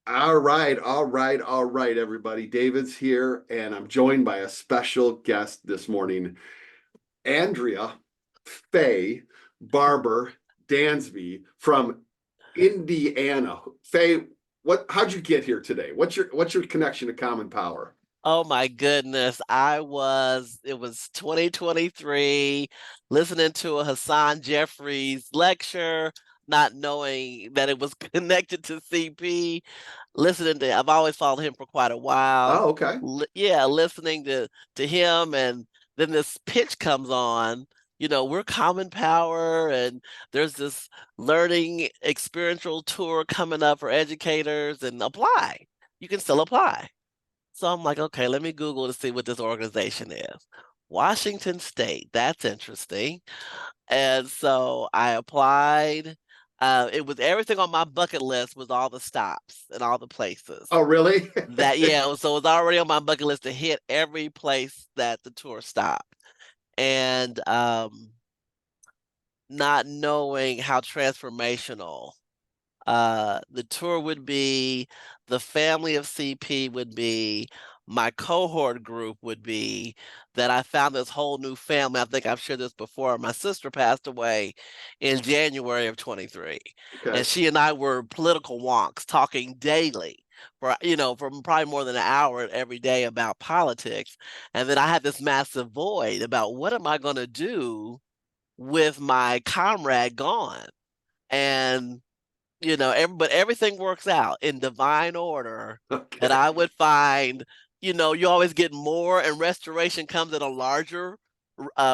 All right, everybody. David's here, and I'm joined by a special guest this morning, Andrea Faye Barber Dansby from Indiana. Faye, how'd you get here today? What's your connection to Common Power? Oh my goodness. It was 2023, listening to a Hassan Jeffries lecture, not knowing that it was connected to CP. I've always followed him for quite a while. Oh, okay. Yeah, listening to him, and then this pitch comes on. We're Common Power, and there's this learning experiential tour coming up for educators, and apply. You can still apply. So I'm like, okay, let me Google to see what this organization is. Washington State, that's interesting. And so I applied. It was everything on my bucket list was all the stops and all the places. Oh, really? So it was already on my bucket list to hit every place that the tour stopped. And not knowing how transformational the tour would be, the family of CP would be, my cohort group would be, that I found this whole new family. I think I've shared this before. My sister passed away in January of 23, and Okay. she and I were political wonks talking daily for probably more than an hour every day about politics. And then I had this massive void about what am I going to do with my comrade gone? And but everything works out in divine order. And Okay. I would find, you always get more, and restoration comes at a larger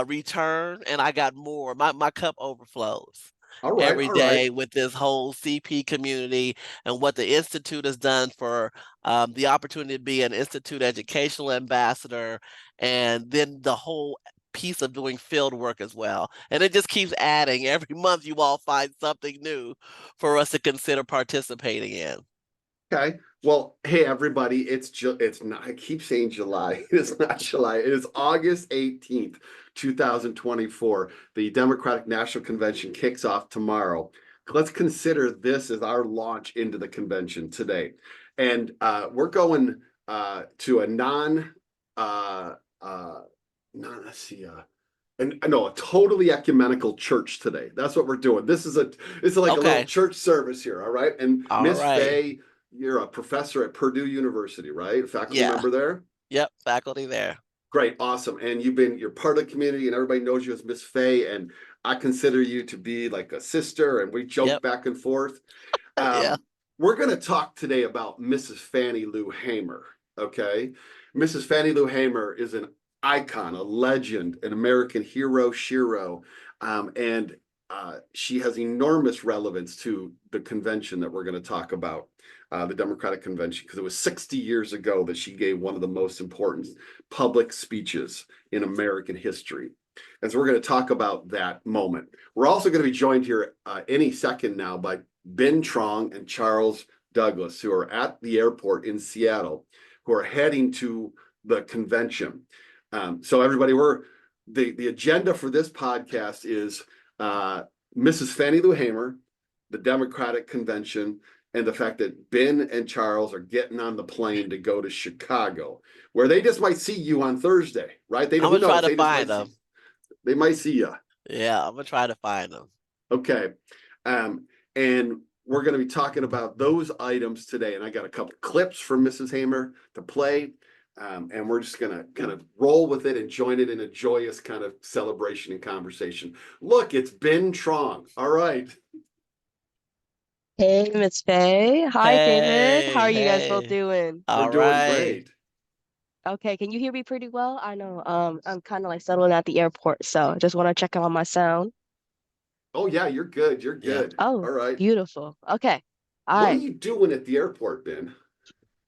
return. And I got more. My cup overflows All right. every All right. day with this whole CP community and what the Institute has done for the opportunity to be an Institute educational ambassador, and then the whole piece of doing field work as well. And it just keeps adding. Every month you all find something new for us to consider participating in. Okay. Well, hey everybody, it's not, I keep saying July. It's not July. It is August 18th, 2024. The Democratic National Convention kicks off tomorrow. Let's consider this as our launch into the convention today. And we're going to a uh let's see, and no, a totally ecumenical church today. That's what we're doing. It's like a little Okay. church service here, all right? And All Miss right. Faye, you're a professor at Purdue University, right? Faculty Yeah. member there. Yep. Faculty there. Great, awesome. And you're part of the community, and everybody knows you as Miss Faye. And I consider you to be like a sister, and we joke Yep. back and forth. Yeah. We're going to talk today about Mrs. Fannie Lou Hamer. Okay, Mrs. Fannie Lou Hamer is an icon, a legend, an American hero, shiro, and she has enormous relevance to the convention that we're going to talk about, the Democratic Convention, because it was 60 years ago that she gave one of the most important public speeches in American history. And so we're going to talk about that moment. We're also going to be joined here any second now by Ben Trong and Charles Douglas, who are at the airport in Seattle, who are heading to the convention. So everybody, the agenda for this podcast is Mrs. Fannie Lou Hamer, the Democratic Convention, and the fact that Ben and Charles are getting on the plane to go to Chicago, where they just might see you on Thursday, right? I'm Who gonna try knows? to They just find might see. them. They might see you. Yeah, I'm gonna try to find them. Okay. And we're going to be talking about those items today. And I got a couple of clips from Mrs. Hamer to play. And we're just going to kind of roll with it and join it in a joyous kind of celebration and conversation. Look, it's Ben Trong. All right. Hey, Miss Faye. Hi, David. How Hey, are you guys both hey. doing? We're All doing right. great. Okay, can you hear me pretty well? I know, I'm kind of like settling at the airport, so just want to check on my sound. Oh, yeah, you're good. You're Yep. good. Oh, All right. beautiful. Okay. All What are right. you doing at the airport, Ben?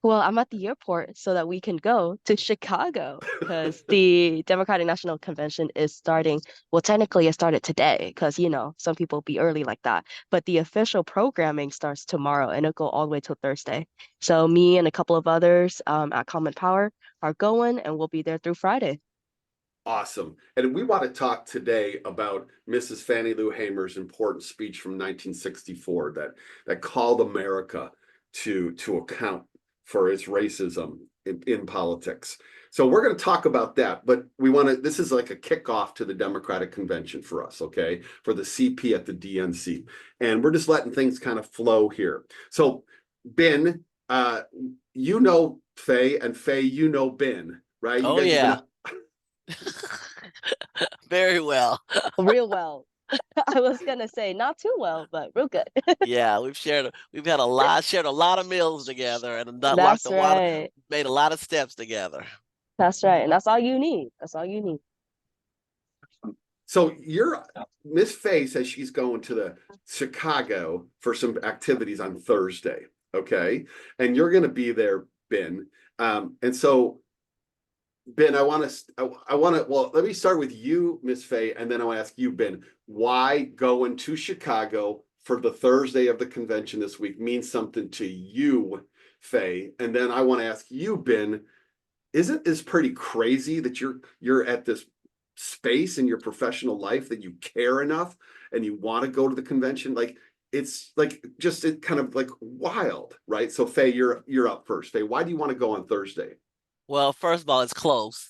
Well, I'm at the airport so that we can go to Chicago because the Democratic National Convention is starting. Well, technically, it started today because, some people be early like that. But the official programming starts tomorrow and it'll go all the way till Thursday. So me and a couple of others at Common Power are going and we'll be there through Friday. Awesome. And we want to talk today about Mrs. Fannie Lou Hamer's important speech from 1964 that called America to account for its racism in politics. So we're going to talk about that, but this is like a kickoff to the Democratic Convention for us, okay, for the CP at the DNC. And we're just letting things kind of flow here. So Ben, you know Faye, and Faye, you know Ben, right? You Oh guys yeah. have Very well. Real well. I was gonna say not too well, but real good. Yeah, we've shared a lot of meals together and That's right. made a lot of steps together. That's right. And that's all you need. That's all you need. So Miss Faye says she's going to the Chicago for some activities on Thursday, okay? And you're going to be there, Ben. And so, Ben, well, let me start with you, Miss Faye, and then I'll ask you, Ben, why going to Chicago for the Thursday of the convention this week means something to you, Faye? And then I want to ask you, Ben, isn't this pretty crazy that you're at this space in your professional life that you care enough and you want to go to the convention? Like, it's like just it kind of like wild, right? So Faye, you're up first. Faye, why do you want to go on Thursday? Well, first of all, it's close.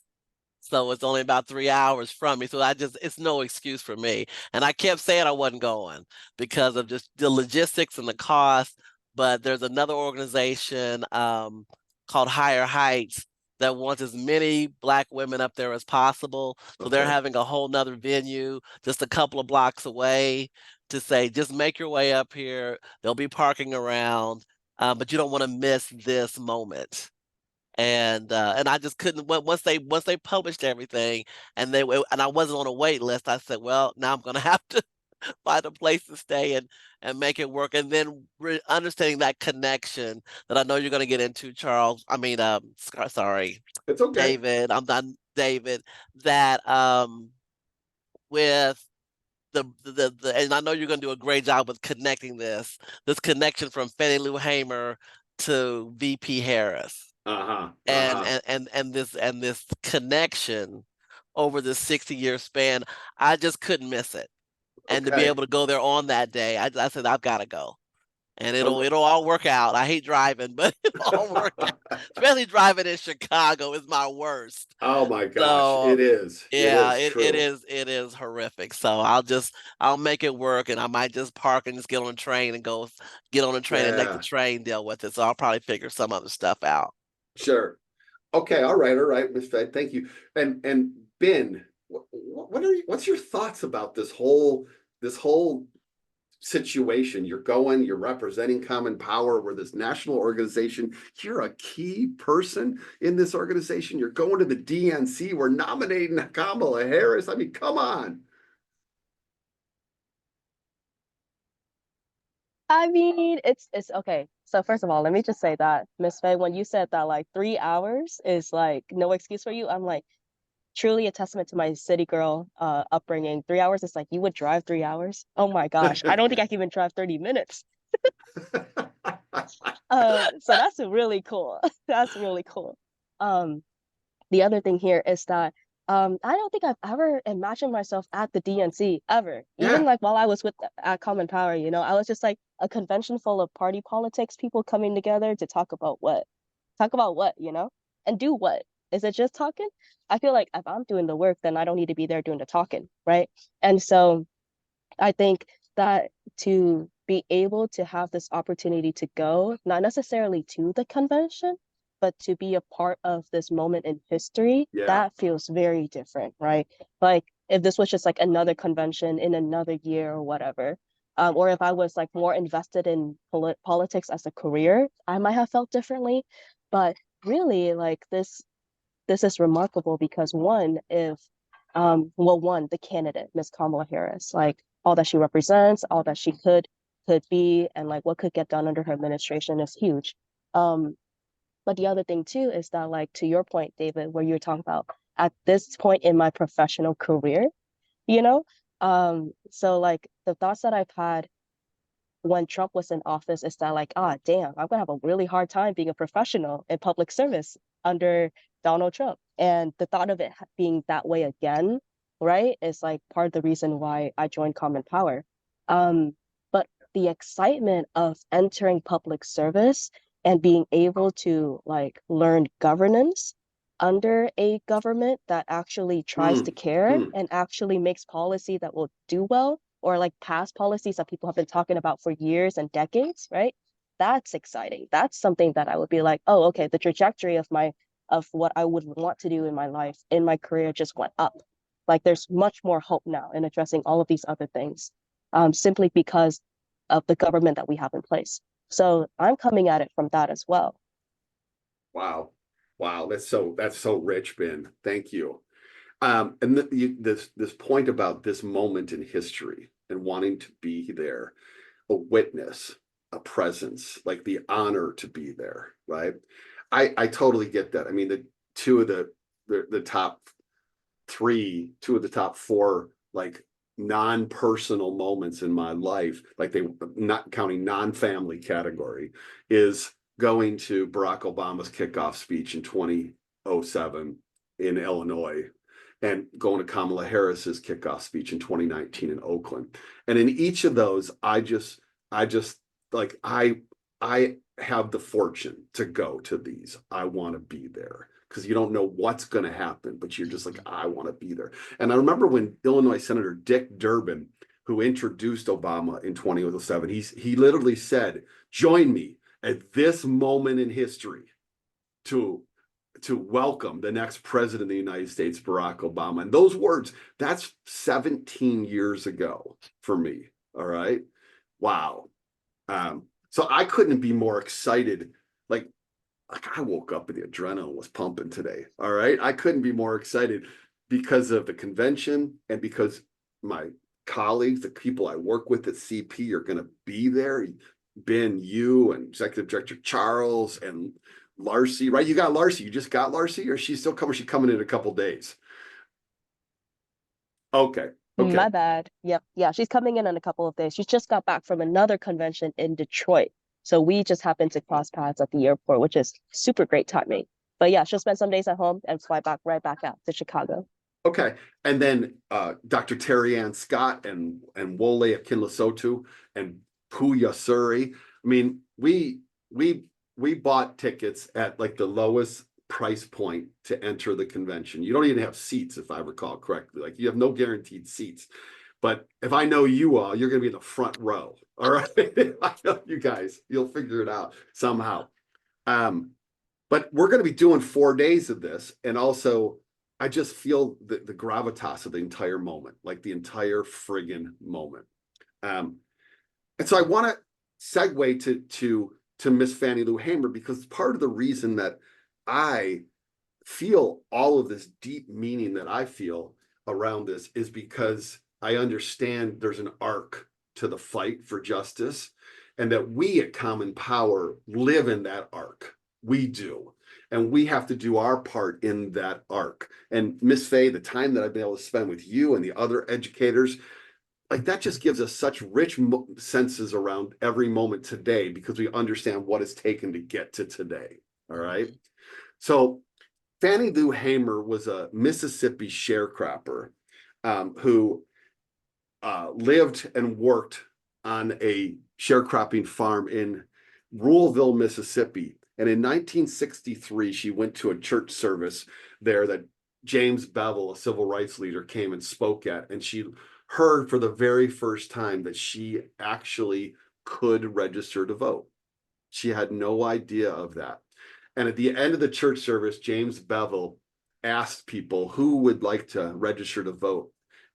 So it's only about 3 hours from me. So it's no excuse for me. And I kept saying I wasn't going because of just the logistics and the cost. But there's another organization called Higher Heights that wants as many Black women up there as possible. So they're having a whole nother venue just a couple of blocks away to say, just make your way up here. There'll be parking around, but you don't want to miss this moment. And I just couldn't. Once they published everything, and I wasn't on a wait list, I said, well, now I'm gonna have to find a place to stay and make it work. And then understanding that connection that I know you're gonna get into, Charles. I mean, sorry, It's okay. David. I'm done, David. That with the and I know you're gonna do a great job with connecting this connection from Fannie Lou Hamer to VP Harris. And this connection over this 60-year span, I just couldn't miss it. And to be able to go there on that day, I said I've got to go, and it'll all work out. I hate driving, but it'll all work out. Especially driving in Chicago is my worst. Oh my gosh, So, it is. yeah, It is horrific. So I'll make it work, and I might just park and just get on a train and and let the train deal with it. So I'll probably figure some other stuff out. Sure. Okay. All right, Miss Fed. Thank you. And Ben, what's your thoughts about this whole situation? You're representing Common Power. We're this national organization. You're a key person in this organization. You're going to the DNC. We're nominating Kamala Harris. I mean, come on. I mean, it's okay. So first of all, let me just say that, Miss Faye, when you said that like 3 hours is like no excuse for you, I'm like truly a testament to my city girl upbringing. 3 hours is like you would drive 3 hours. Oh my gosh. I don't think I can even drive 30 minutes. So that's really cool. That's really cool. The other thing here is that I don't think I've ever imagined myself at the DNC ever. Even like while I was at Common Power, you know, I was just like a convention full of party politics, people coming together to talk about what? Talk about what, you know? And do what? Is it just talking? I feel like if I'm doing the work, then I don't need to be there doing the talking, right? And so I think that to be able to have this opportunity to go, not necessarily to the convention, but to be a part of this moment in history, that feels very different, right? Like if this was just like another convention in another year or whatever, or if I was like more invested in politics as a career, I might have felt differently. But really, like this is remarkable because one, the candidate, Miss Kamala Harris, like all that she represents, all that she could be, and like what could get done under her administration is huge. But the other thing too is that, like, to your point, David, where you were talking about at this point in my professional career, you know, so like the thoughts that I've had when Trump was in office is that like, damn, I'm gonna have a really hard time being a professional in public service under Donald Trump. And the thought of it being that way again, right, is like part of the reason why I joined Common Power. But the excitement of entering public service and being able to like learn governance under a government that actually tries to care and actually makes policy that will do well, or like pass policies that people have been talking about for years and decades, right? That's exciting. That's something that I would be like, oh, okay, the trajectory of what I would want to do in my life, in my career just went up. Like there's much more hope now in addressing all of these other things, simply because of the government that we have in place. So I'm coming at it from that as well. Wow. Wow. That's so rich, Ben. Thank you. And this point about this moment in history and wanting to be there, a witness, a presence, like the honor to be there, right? I totally get that. I mean, two of the top three, two of the top four, like non-personal moments in my life, like they not counting non-family category, is going to Barack Obama's kickoff speech in 2007 in Illinois and going to Kamala Harris's kickoff speech in 2019 in Oakland. And in each of those, I just like I have the fortune to go to these. I want to be there because you don't know what's going to happen, but you're just like, I want to be there. And I remember when Illinois Senator Dick Durbin, who introduced Obama in 2007, he literally said, join me at this moment in history to welcome the next president of the United States, Barack Obama. And those words, that's 17 years ago for me. All right. Wow. So I couldn't be more excited. Like I woke up and the adrenaline was pumping today. All right. I couldn't be more excited because of the convention and because my colleagues, the people I work with at CP are going to be there. Ben, you and Executive Director Charles and Larcy, right? You got Larcy. You just got Larcy, or she's still coming? She's coming in a couple days. Okay. Okay. My bad. Yep. Yeah, she's coming in a couple of days. She just got back from another convention in Detroit. So we just happened to cross paths at the airport, which is super great timing. But yeah, she'll spend some days at home and fly back right back out to Chicago. Okay. And then Dr. Terry Ann Scott and Wole Akinlasotu and Puya Suri. I mean, we bought tickets at like the lowest price point to enter the convention. You don't even have seats, if I recall correctly. Like you have no guaranteed seats. But if I know you all, you're going to be in the front row. All right. I know you guys, you'll figure it out somehow. But we're going to be doing 4 days of this. And also, I just feel the gravitas of the entire moment, like the entire friggin' moment. And so I want to segue to Miss Fannie Lou Hamer, because part of the reason that I feel all of this deep meaning that I feel around this is because I understand there's an arc to the fight for justice, and that we at Common Power live in that arc. We do. And we have to do our part in that arc. And Miss Faye, the time that I've been able to spend with you and the other educators, like that just gives us such rich senses around every moment today, because we understand what it's taken to get to today. All right. So Fannie Lou Hamer was a Mississippi sharecropper who lived and worked on a sharecropping farm in Ruleville, Mississippi. And in 1963, she went to a church service there that James Bevel, a civil rights leader, came and spoke at. And she heard for the very first time that she actually could register to vote. She had no idea of that. And at the end of the church service, James Bevel asked people who would like to register to vote.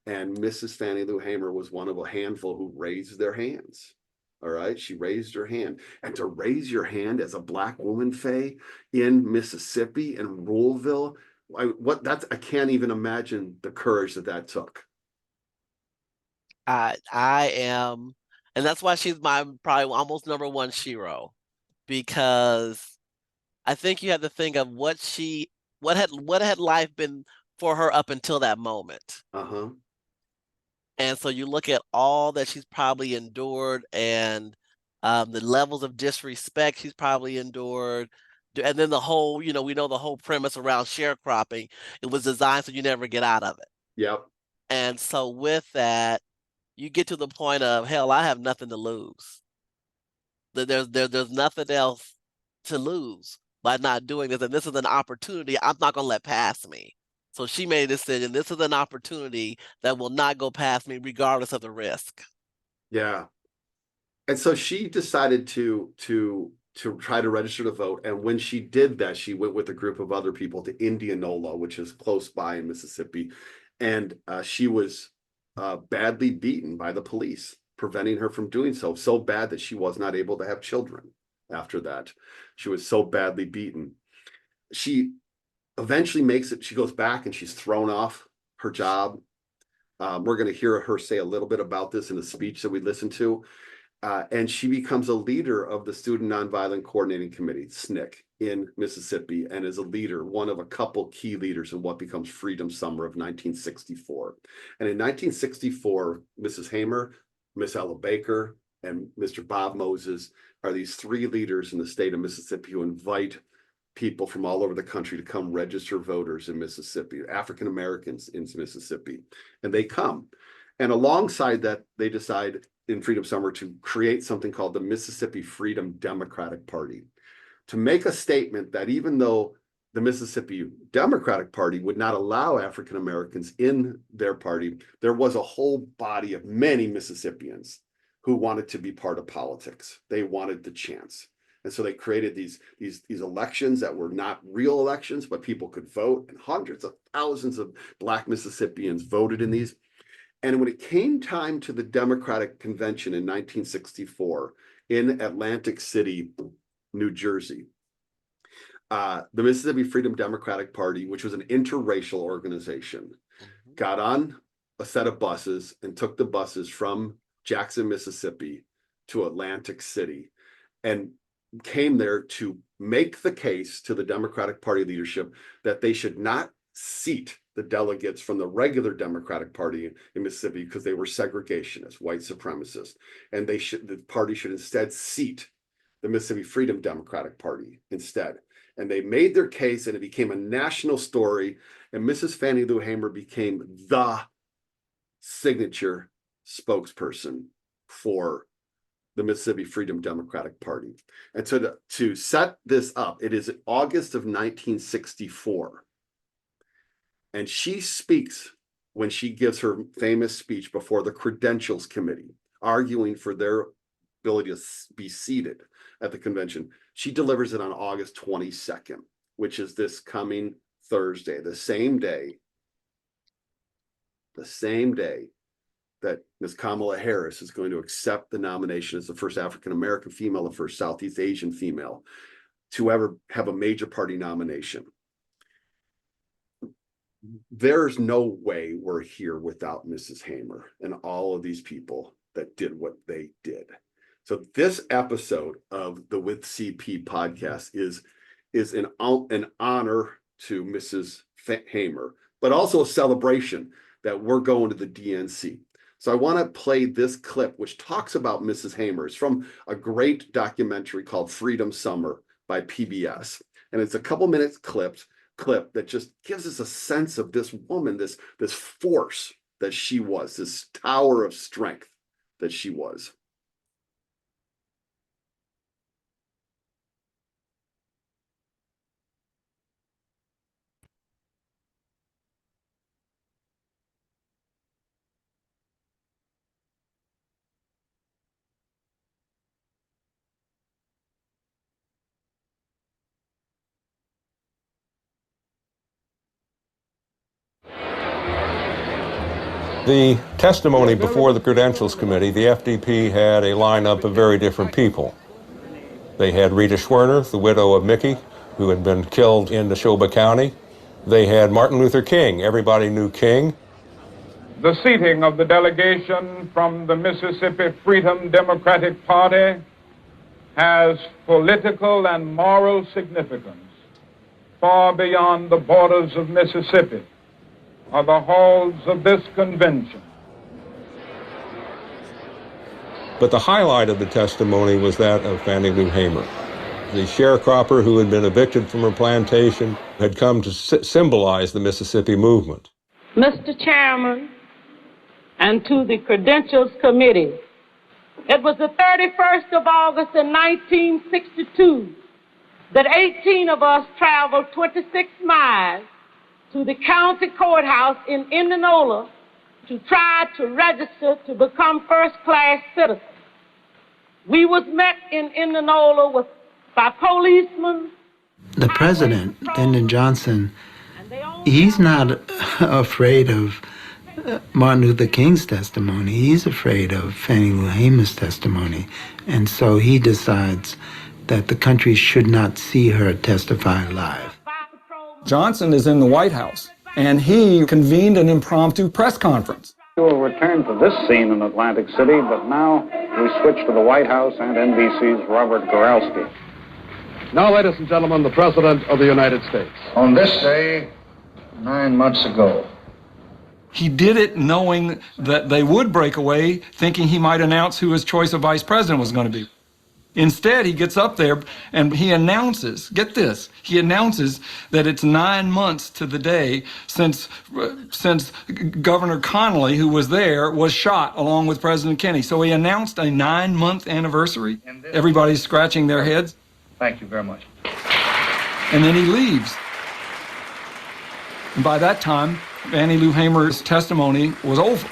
And Mrs. Fannie Lou Hamer was one of a handful who raised their hands. All right, she raised her hand. And to raise your hand as a Black woman, Faye, in Mississippi, in Ruleville, I can't even imagine the courage that took. I am, and that's why she's my probably almost number one shero, because I think you have to think of what had life been for her up until that moment. Uh-huh. And so you look at all that she's probably endured, and the levels of disrespect she's probably endured. And then the whole, we know the whole premise around sharecropping, it was designed so you never get out of it. Yep. And so with that, you get to the point of, hell, I have nothing to lose. There's nothing else to lose by not doing this, and this is an opportunity I'm not going to let pass me. So she made a decision. This is an opportunity that will not go past me regardless of the risk. Yeah. And so she decided to try to register to vote. And when she did that, she went with a group of other people to Indianola, which is close by in Mississippi. And she was badly beaten by the police, preventing her from doing so. So bad that she was not able to have children after that. She was so badly beaten. She eventually makes it. She goes back and she's thrown off her job. We're going to hear her say a little bit about this in a speech that we listened to. And she becomes a leader of the Student Nonviolent Coordinating Committee, SNCC, in Mississippi, and is a leader, one of a couple key leaders in what becomes Freedom Summer of 1964. And in 1964, Mrs. Hamer, Miss Ella Baker, and Mr. Bob Moses are these three leaders in the state of Mississippi who invite people from all over the country to come register voters in Mississippi, African Americans in Mississippi. And they come. And alongside that, they decide in Freedom Summer to create something called the Mississippi Freedom Democratic Party, to make a statement that even though the Mississippi Democratic Party would not allow African Americans in their party, there was a whole body of many Mississippians who wanted to be part of politics. They wanted the chance. And so they created these elections that were not real elections, but people could vote, and hundreds of thousands of Black Mississippians voted in these. And when it came time to the Democratic Convention in 1964 in Atlantic City, New Jersey, the Mississippi Freedom Democratic Party, which was an interracial organization, got on a set of buses and took the buses from Jackson, Mississippi to Atlantic City and came there to make the case to the Democratic Party leadership that they should not seat the delegates from the regular Democratic Party in Mississippi because they were segregationists, white supremacists, and the party should instead seat the Mississippi Freedom Democratic Party instead. And they made their case, and it became a national story. And Mrs. Fannie Lou Hamer became the signature spokesperson for the Mississippi Freedom Democratic Party. And so to set this up, it is August of 1964. And she speaks when she gives her famous speech before the Credentials Committee, arguing for their ability to be seated at the convention. She delivers it on August 22nd, which is this coming Thursday, the same day that Ms. Kamala Harris is going to accept the nomination as the first African-American female, the first Southeast Asian female to ever have a major party nomination. There's no way we're here without Mrs. Hamer and all of these people that did what they did. So this episode of the WITHCP podcast is an honor to Mrs. Hamer, but also a celebration that we're going to the DNC. So I want to play this clip, which talks about Mrs. Hamer. It's from a great documentary called Freedom Summer by PBS. And it's a couple minutes clip that just gives us a sense of this woman, this force that she was, this tower of strength that she was. The testimony before the Credentials Committee, the FDP had a lineup of very different people. They had Rita Schwerner, the widow of Mickey, who had been killed in Neshoba County. They had Martin Luther King. Everybody knew King. The seating of the delegation from the Mississippi Freedom Democratic Party has political and moral significance far beyond the borders of Mississippi or the halls of this convention. But the highlight of the testimony was that of Fannie Lou Hamer. The sharecropper who had been evicted from her plantation had come to symbolize the Mississippi movement. Mr. Chairman, and to the Credentials Committee. It was the 31st of August in 1962 that 18 of us traveled 26 miles to the county courthouse in Indianola to try to register to become first-class citizens. We was met in Indianola by policemen. The president, Lyndon Johnson, he's not afraid of Martin Luther King's testimony. He's afraid of Fannie Lou Hamer's testimony. And so he decides that the country should not see her testify live. Johnson is in the White House, and he convened an impromptu press conference. We will return to this scene in Atlantic City, but now we switch to the White House and NBC's Robert Goralski. Now, ladies and gentlemen, the President of the United States. On this day, 9 months ago. He did it knowing that they would break away, thinking he might announce who his choice of vice president was going to be. Instead, he gets up there and he announces, get this, he announces that it's 9 months to the day since Governor Connolly, who was there, was shot along with President Kennedy. So he announced a 9-month anniversary. Everybody's scratching their heads. Thank you very much. And then he leaves. And by that time, Fannie Lou Hamer's testimony was over.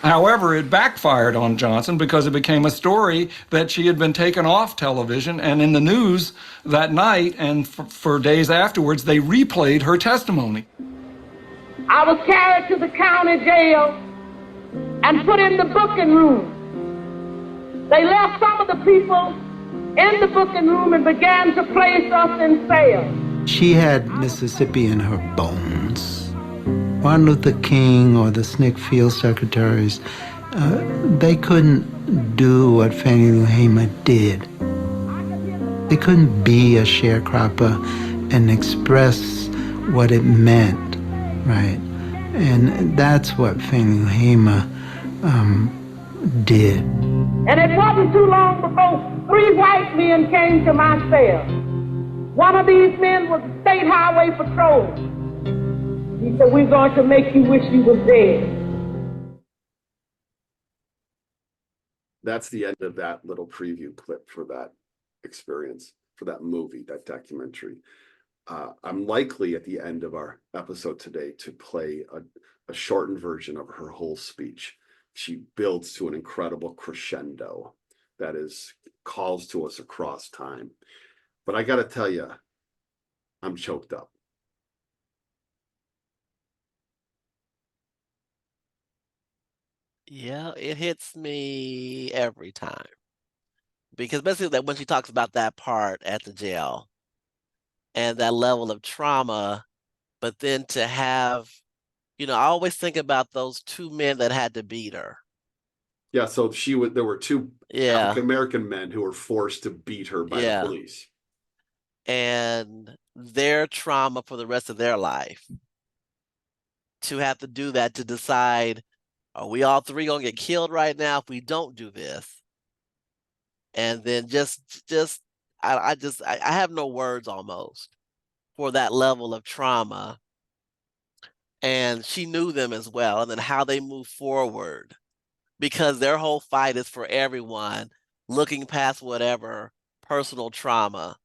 However, it backfired on Johnson because it became a story that she had been taken off television, and in the news that night and for days afterwards, they replayed her testimony. I was carried to the county jail and put in the booking room. They left some of the people in the booking room and began to place us in cells. She had Mississippi in her bones. Martin Luther King or the SNCC field secretaries, they couldn't do what Fannie Lou Hamer did. They couldn't be a sharecropper and express what it meant, right? And that's what Fannie Lou Hamer did. And it wasn't too long before 3 white men came to my cell. One of these men was a state highway patrol. He said, "We're going to make you wish you was dead." That's the end of that little preview clip for that experience, for that movie, that documentary. I'm likely at the end of our episode today to play a shortened version of her whole speech. She builds to an incredible crescendo that is calls to us across time. But I got to tell you, I'm choked up. Yeah, it hits me every time. Because basically that when she talks about that part at the jail and that level of trauma, but then to have, I always think about those 2 men that had to beat her. Yeah, so there were 2 African American men who were forced to beat her by the police. And their trauma for the rest of their life. To have to do that, to decide, are we all 3 gonna get killed right now if we don't do this? And then I have no words almost for that level of trauma. And she knew them as well, and then how they move forward, because their whole fight is for everyone, looking past whatever personal trauma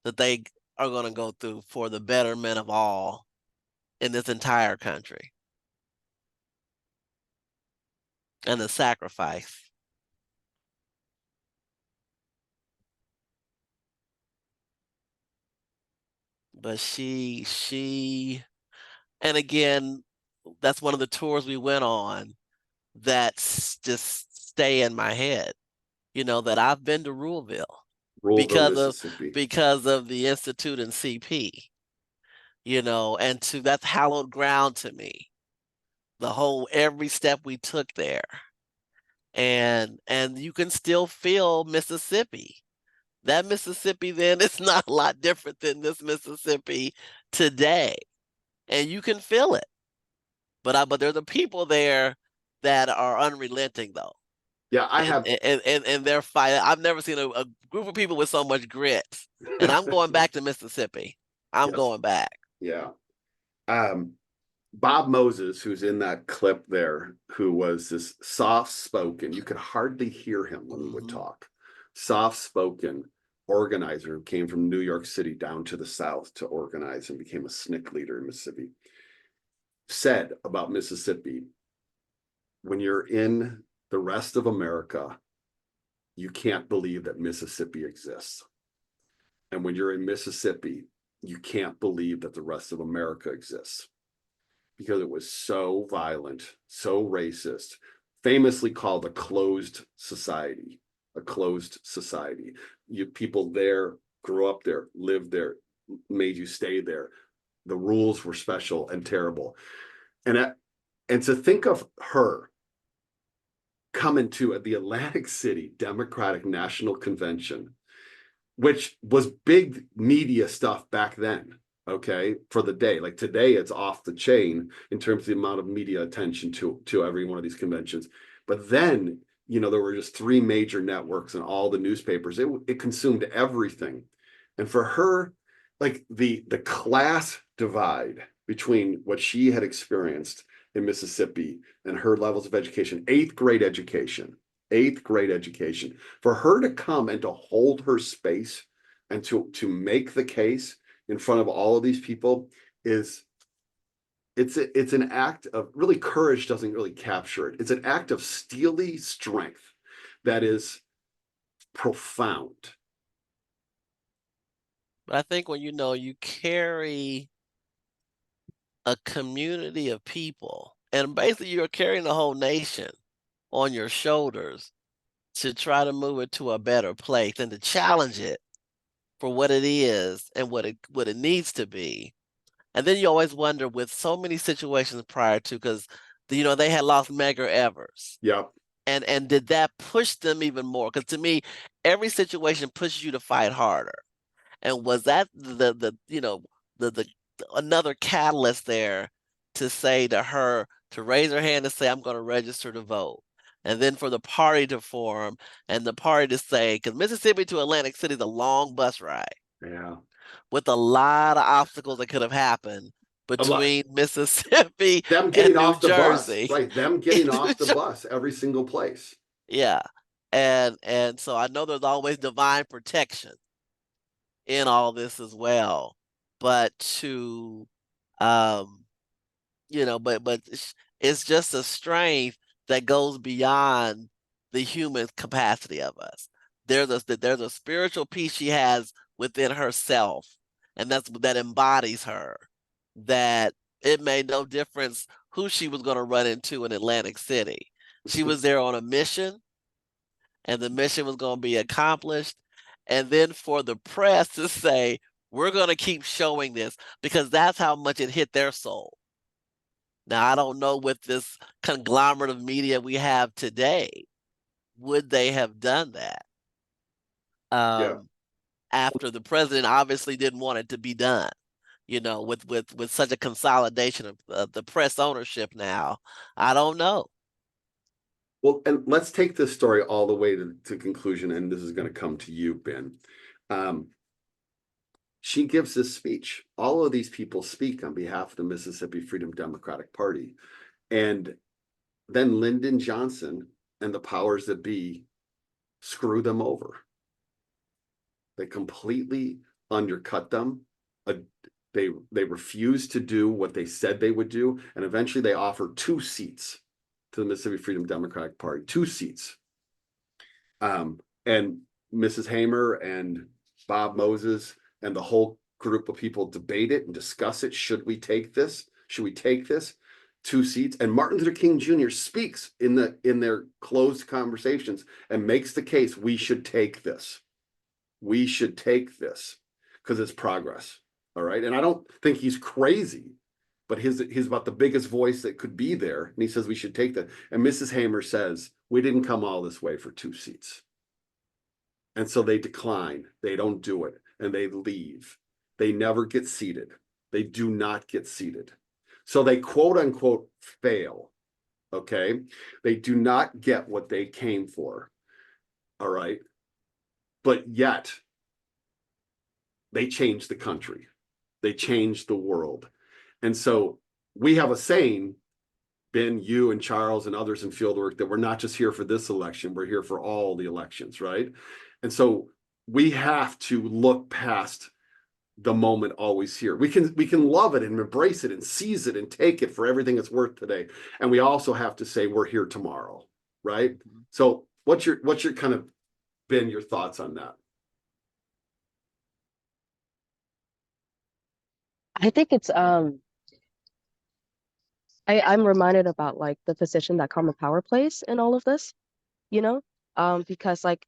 that they are going to go through for the betterment of all in this entire country. And the sacrifice. But she, and again, that's one of the tours we went on that's just stay in my head, that I've been to Ruleville because of the Institute and CP, and that's hallowed ground to me. Every step we took there, and you can still feel Mississippi. That Mississippi then is not a lot different than this Mississippi today, and you can feel it. But there's the people there that are unrelenting, though. Yeah, I have, and they're fighting. I've never seen a group of people with so much grit, and I'm going back to Mississippi. I'm going back. Yeah. Bob Moses, who's in that clip there, who was this soft-spoken, you could hardly hear him when he would talk, soft-spoken organizer who came from New York City down to the South to organize and became a SNCC leader in Mississippi, said about Mississippi, when you're in the rest of America, you can't believe that Mississippi exists. And when you're in Mississippi, you can't believe that the rest of America exists. Because it was so violent, so racist, famously called a closed society, a closed society. People there grew up there, lived there, made you stay there. The rules were special and terrible. And to think of her coming to the Atlantic City Democratic National Convention, which was big media stuff back then, okay, for the day. Like today, it's off the chain in terms of the amount of media attention to every one of these conventions. But then, you know, there were just 3 major networks and all the newspapers. It consumed everything. And for her, like the class divide between what she had experienced in Mississippi and her levels of education, 8th grade education, for her to come and to hold her space and to make the case in front of all of these people it's an act of, really, courage doesn't really capture it. It's an act of steely strength that is profound. But I think when you carry a community of people, and basically you're carrying the whole nation on your shoulders to try to move it to a better place and to challenge it for what it is and what it needs to be. And then you always wonder, with so many situations prior to, because they had lost Medgar Evers. Yep. And did that push them even more? Because to me, every situation pushes you to fight harder. And was that the another catalyst there to say to her to raise her hand and say, I'm going to register to vote? And then for the party to form and the party to say, because Mississippi to Atlantic City is a long bus ride. Yeah. With a lot of obstacles that could have happened between Mississippi them getting and off New the Jersey. bus, right? Them getting off the bus every single place. Yeah. And so I know there's always divine protection in all this as well. But to but it's just a strength that goes beyond the human capacity of us. There's a spiritual peace she has within herself, and that embodies her, that it made no difference who she was going to run into in Atlantic City. She was there on a mission, and the mission was going to be accomplished. And then for the press to say, we're going to keep showing this, because that's how much it hit their soul. Now, I don't know, with this conglomerate of media we have today, would they have done that? After the president obviously didn't want it to be done, with such a consolidation of the press ownership now. I don't know. Well, and let's take this story all the way to conclusion, and this is going to come to you, Ben. She gives this speech. All of these people speak on behalf of the Mississippi Freedom Democratic Party. And then Lyndon Johnson and the powers that be screw them over. They completely undercut them. They refused to do what they said they would do. And eventually they offered 2 seats to the Mississippi Freedom Democratic Party, 2 seats. And Mrs. Hamer and Bob Moses and the whole group of people debate it and discuss it. Should we take this? Should we take this? 2 seats. And Martin Luther King Jr. speaks in their closed conversations and makes the case, we should take this. We should take this because it's progress. All right. And I don't think he's crazy, but he's about the biggest voice that could be there. And he says we should take that. And Mrs. Hamer says, we didn't come all this way for 2 seats. And so they decline. They don't do it. And they leave. They never get seated. They do not get seated. So they quote unquote fail. Okay. They do not get what they came for. All right. But yet they changed the country. They changed the world. And so we have a saying, Ben, you and Charles and others in fieldwork, that we're not just here for this election, we're here for all the elections, right? And so we have to look past the moment always here. We can love it and embrace it and seize it and take it for everything it's worth today. And we also have to say we're here tomorrow, right? So what's your kind of, Ben, your thoughts on that? I think it's I'm reminded about like the position that common power plays in all of this, you know? Because like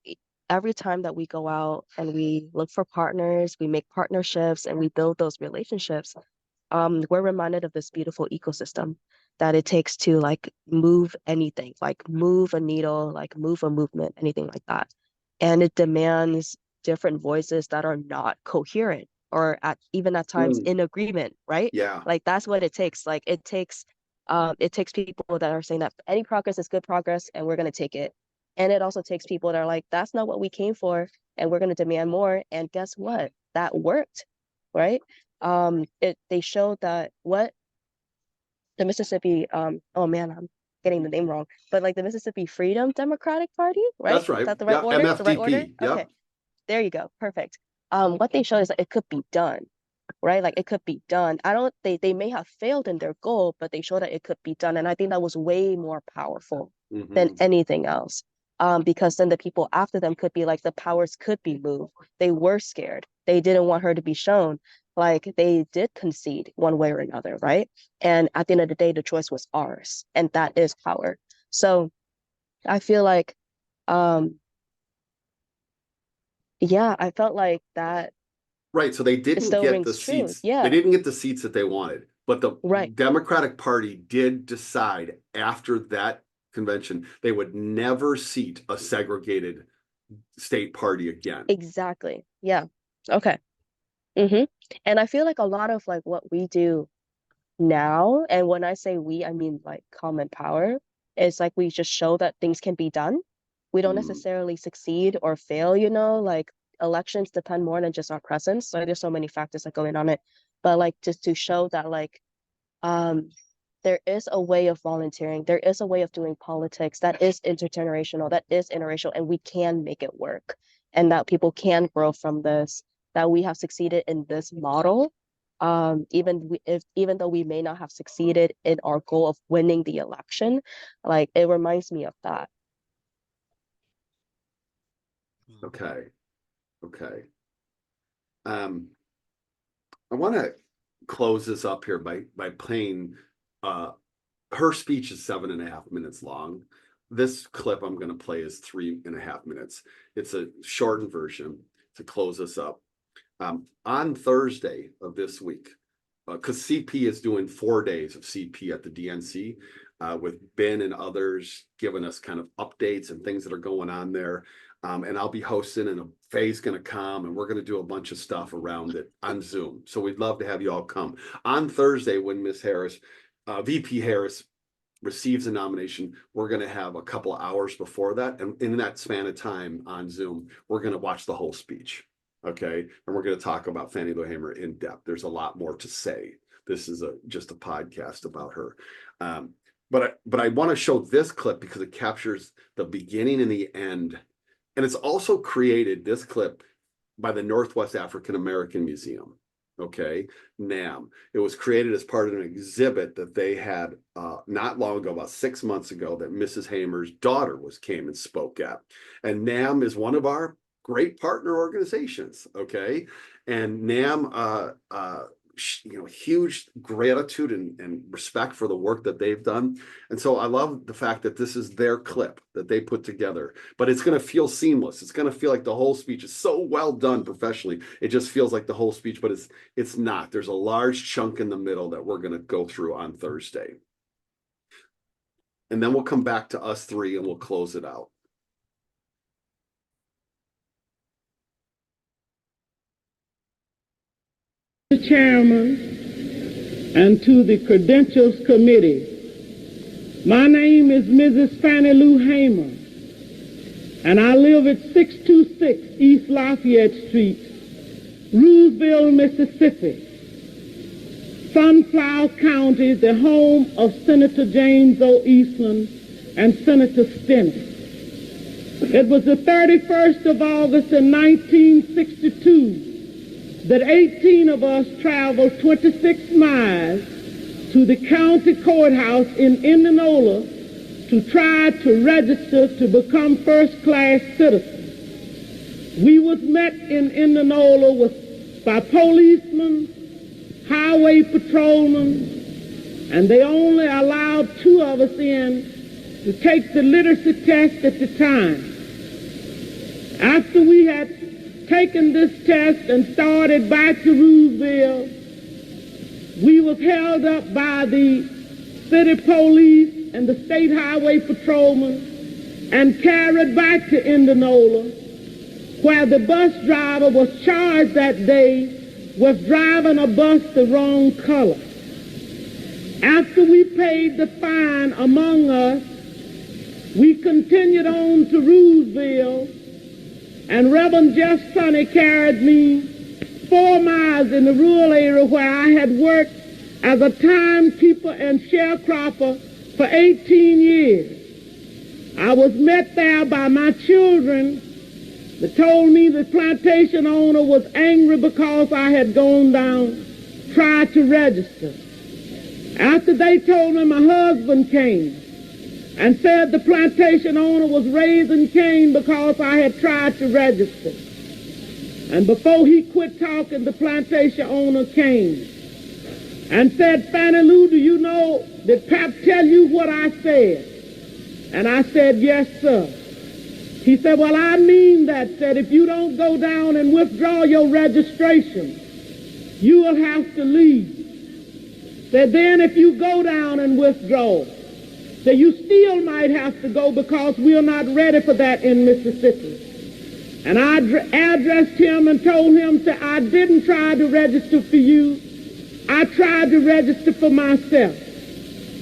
every time that we go out and we look for partners, we make partnerships and we build those relationships, we're reminded of this beautiful ecosystem that it takes to like move anything, like move a needle, like move a movement, anything like that. And it demands different voices that are not coherent or even at times in agreement, right? Yeah. Like that's what it takes. Like it takes people that are saying that any progress is good progress and we're going to take it. And it also takes people that are like, that's not what we came for and we're going to demand more. And guess what? That worked, right? They showed that what the Mississippi, oh man, I'm getting the name wrong, but like the Mississippi Freedom Democratic Party, right? That's right. Is that the right order? MFDP. The right order? Yep. Okay, there you go. Perfect. What they showed is that it could be done, right? Like it could be done. They may have failed in their goal, but they showed that it could be done. And I think that was way more powerful than anything else. Because then the people after them could be like, the powers could be moved. They were scared. They didn't want her to be shown. Like they did concede one way or another, right? And at the end of the day, the choice was ours. And that is power. So I feel like, yeah, I felt like that. Right. So they didn't still get rings the true. seats. Yeah. They didn't get the seats that they wanted. But the Right. Democratic Party did decide after that convention they would never seat a segregated state party again. Exactly. Yeah. Okay. And I feel like a lot of like what we do now, and when I say we, I mean like common power, is like we just show that things can be done. We don't necessarily succeed or fail, you know, like elections depend more than just our presence. So there's so many factors that go in on it. But like just to show that like there is a way of volunteering, there is a way of doing politics that is intergenerational, that is interracial, and we can make it work. And that people can grow from this, that we have succeeded in this model. Even though we may not have succeeded in our goal of winning the election, like it reminds me of that. Okay. I want to close this up here by playing her speech is 7.5 minutes long. This clip I'm going to play is 3.5 minutes. It's a shortened version to close us up. On Thursday of this week, because CP is doing 4 days of CP at the DNC with Ben and others giving us kind of updates and things that are going on there. And I'll be hosting, and Faye's going to come, and we're going to do a bunch of stuff around it on Zoom. So we'd love to have you all come. On Thursday, when Miss Harris, VP Harris, receives a nomination, we're going to have a couple of hours before that. And in that span of time on Zoom, we're going to watch the whole speech. Okay. And we're going to talk about Fannie Lou Hamer in depth. There's a lot more to say. This is just a podcast about her. But I want to show this clip because it captures the beginning and the end. And it's also created, this clip, by the Northwest African American Museum. Okay, NAM. It was created as part of an exhibit that they had not long ago, about 6 months ago, that Mrs. Hamer's daughter came and spoke at. And NAM is one of our great partner organizations. Okay, and NAM, huge gratitude and respect for the work that they've done. And so I love the fact that this is their clip that they put together, but it's going to feel seamless. It's going to feel like the whole speech is so well done professionally. It just feels like the whole speech, but it's not. There's a large chunk in the middle that we're going to go through on Thursday. And then we'll come back to us three and we'll close it out. Mr. Chairman, and to the Credentials Committee, my name is Mrs. Fannie Lou Hamer, and I live at 626 East Lafayette Street, Rooseville, Mississippi. Sunflower County, the home of Senator James O. Eastland and Senator Stennis. It was the 31st of August in 1962 that 18 of us traveled 26 miles to the county courthouse in Indianola to try to register to become first-class citizens. We was met in Indianola by policemen, highway patrolmen, and they only allowed 2 of us in to take the literacy test at the time. After we had taken this test and started back to Roosevelt, we was held up by the city police and the state highway patrolmen and carried back to Indianola, where the bus driver was charged that day with driving a bus the wrong color. After we paid the fine among us, we continued on to Roosevelt, and Reverend Jeff Sonny carried me 4 miles in the rural area where I had worked as a timekeeper and sharecropper for 18 years. I was met there by my children that told me the plantation owner was angry because I had gone down, tried to register. After they told me, my husband came and said the plantation owner was raising Cain because I had tried to register. And before he quit talking, the plantation owner came and said, Fannie Lou, do you know, did Pap tell you what I said? And I said, yes, sir. He said, well, I mean that, said, if you don't go down and withdraw your registration, you will have to leave. Said, then if you go down and withdraw, said, you still might have to go because we're not ready for that in Mississippi. And I addressed him and told him, said, I didn't try to register for you. I tried to register for myself.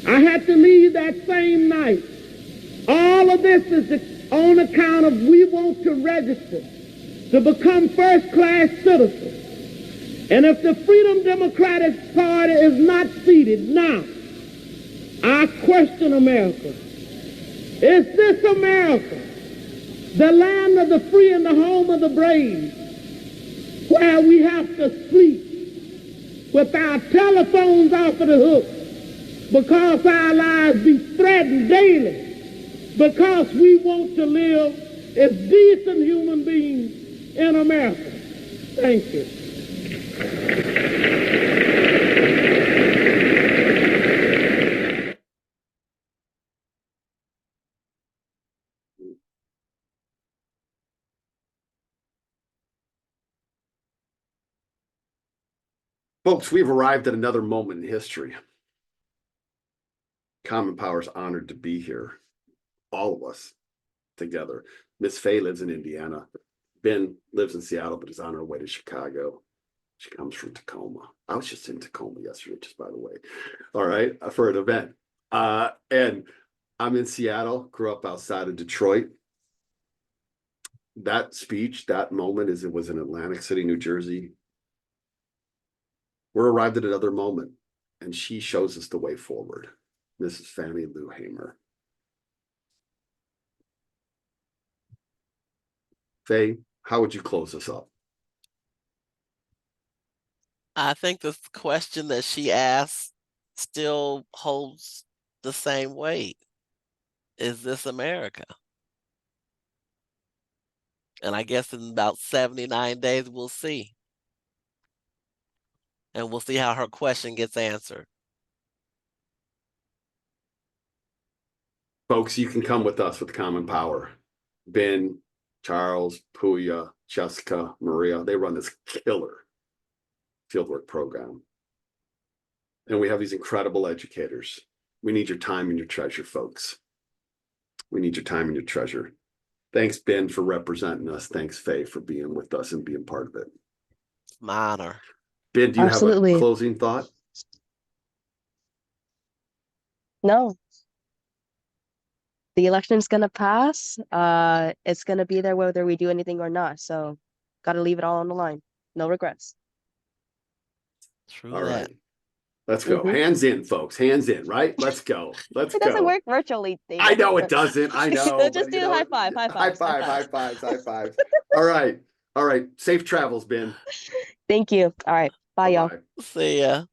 I had to leave that same night. All of this is on account of we want to register to become first-class citizens. And if the Freedom Democratic Party is not seated now, I question America. Is this America, the land of the free and the home of the brave, where we have to sleep with our telephones off of the hook because our lives be threatened daily because we want to live as decent human beings in America? Thank you. Folks, we've arrived at another moment in history. Common Power is honored to be here. All of us together. Miss Faye lives in Indiana. Ben lives in Seattle, but is on her way to Chicago. She comes from Tacoma. I was just in Tacoma yesterday, just by the way. All right, for an event. And I'm in Seattle, grew up outside of Detroit. That speech, that moment, as it was in Atlantic City, New Jersey. We're arrived at another moment, and she shows us the way forward. Mrs. Fannie Lou Hamer. Faye, how would you close us up? I think the question that she asked still holds the same weight. Is this America? And I guess in about 79 days, we'll see. And we'll see how her question gets answered. Folks, you can come with us with Common Power. Ben, Charles, Puya, Jessica, Maria, they run this killer fieldwork program. And we have these incredible educators. We need your time and your treasure, folks. We need your time and your treasure. Thanks, Ben, for representing us. Thanks, Faye, for being with us and being part of it. My honor. Ben, do you Absolutely. have a closing thought? No. The election's gonna pass. It's gonna be there whether we do anything or not. So gotta leave it all on the line. No regrets. True All that. right. Let's go. Hands in, folks. Hands in, right? Let's go. Let's It go. doesn't work virtually, David. I know it doesn't. I know. Just but, do you the know, high five, high high fives, five, high fives, high fives. All right. All right. Safe travels, Ben. Thank you. All right. Bye, y'all. Bye-bye. See ya.